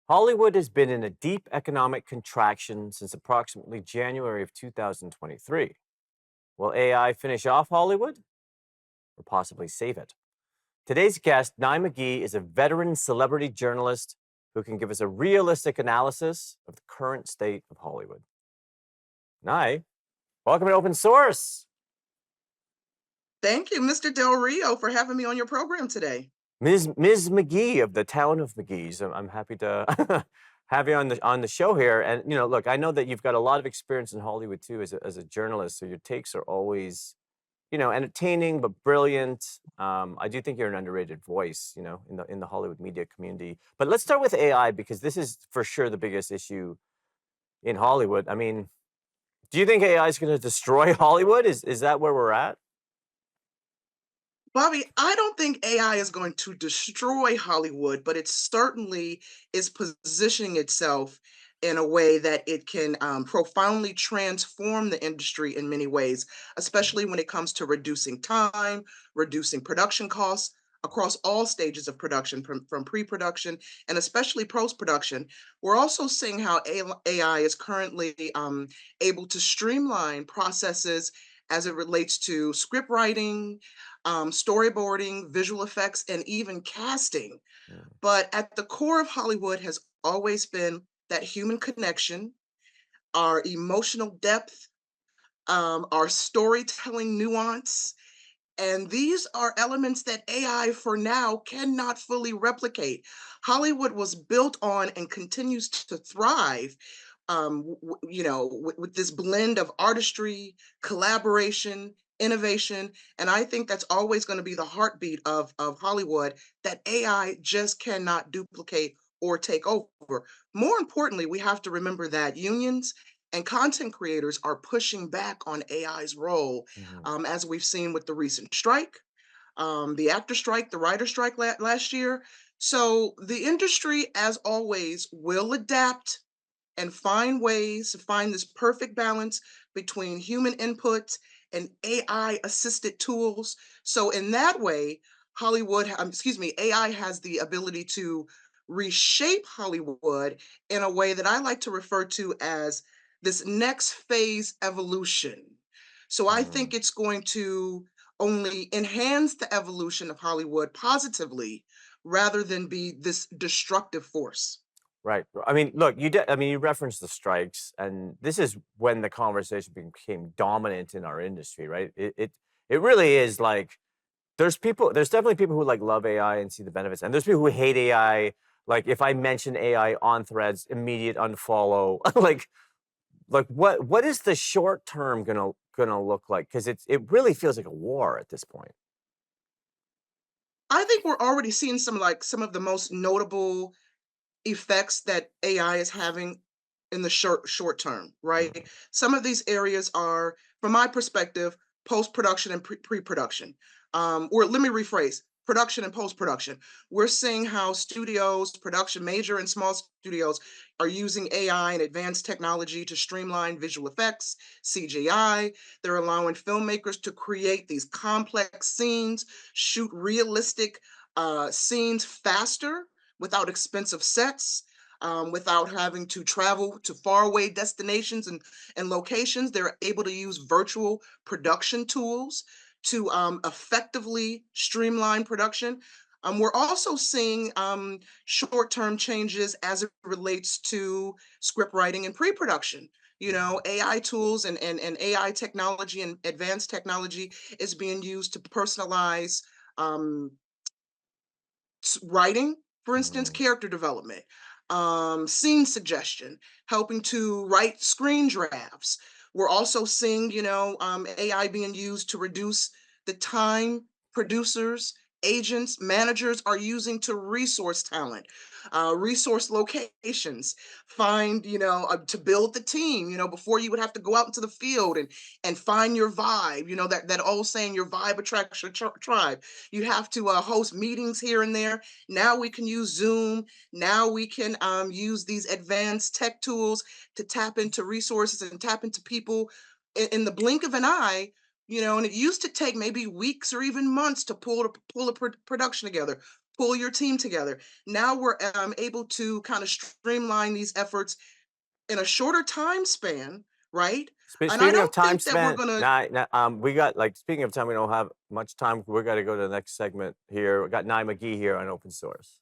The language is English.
Hollywood has been in a deep economic contraction since approximately January of 2023. Will AI finish off Hollywood or possibly save it? Today's guest, Ny Magee, is a veteran celebrity journalist who can give us a realistic analysis of the current state of Hollywood. Nye, welcome to Open Source. Thank you, Mr. Del Rio, for having me on your program today. Ms. McGee of the town of McGee's. I'm happy to have you on the show here. And look, I know that you've got a lot of experience in Hollywood too as a journalist, so your takes are always entertaining but brilliant. I do think you're an underrated voice, in the Hollywood media community. But let's start with AI because this is for sure the biggest issue in Hollywood. I mean, do you think AI is going to destroy Hollywood? Is that where we're at? Bobby, I don't think AI is going to destroy Hollywood, but it certainly is positioning itself in a way that it can profoundly transform the industry in many ways, especially when it comes to reducing time, reducing production costs across all stages of production, from pre-production and especially post-production. We're also seeing how AI is currently able to streamline processes as it relates to script writing, storyboarding, visual effects, and even casting. Mm, But at the core of Hollywood has always been that human connection, our emotional depth, our storytelling nuance. And these are elements that AI for now cannot fully replicate. Hollywood was built on and continues to thrive, with this blend of artistry, collaboration, innovation. And I think that's always going to be the heartbeat of Hollywood that AI just cannot duplicate or take over. More importantly, we have to remember that unions and content creators are pushing back on AI's role, mhm. as we've seen with the recent strike, the actor strike, the writer strike last year. So the industry, as always, will adapt and find ways to find this perfect balance between human input and AI assisted tools. So in that way, AI has the ability to reshape Hollywood in a way that I like to refer to as this next phase evolution. So I think Mm. it's going to only enhance the evolution of Hollywood positively rather than be this destructive force. Right. I mean, look, you referenced the strikes, and this is when the conversation became dominant in our industry, right? It really is like there's definitely people who like love AI and see the benefits, and there's people who hate AI. Like if I mention AI on threads, immediate unfollow. like what is the short term gonna look like? Because it really feels like a war at this point. I think we're already seeing some of the most notable effects that AI is having in the short term, right? Mm, Some of these areas are, from my perspective, post production and pre-production. Or let me rephrase: production and post production. We're seeing how studios, production, major and small studios, are using AI and advanced technology to streamline visual effects, CGI. They're allowing filmmakers to create these complex scenes, shoot realistic scenes faster without expensive sets, without having to travel to faraway destinations and locations. They're able to use virtual production tools to effectively streamline production. We're also seeing short term changes as it relates to script writing and pre production. You know, AI tools and AI technology and advanced technology is being used to personalize um, writing, for instance, mm, character development, scene suggestion, helping to write screen drafts. We're also seeing, AI being used to reduce the time producers, agents, managers are using to resource talent, resource locations, find, to build the team. Before you would have to go out into the field and find your vibe. That old saying, your vibe attracts your tribe. You have to host meetings here and there. Now we can use Zoom. Now we can use these advanced tech tools to tap into resources and tap into people in the blink of an eye. And it used to take maybe weeks or even months to pull a production together. pull your team together. Now we're able to kind of streamline these efforts in a shorter time span, right? And I Speaking of don't time think that we're spent, gonna. we got like speaking of time, we don't have much time. We got to go to the next segment here. We got Ny Magee here on open source.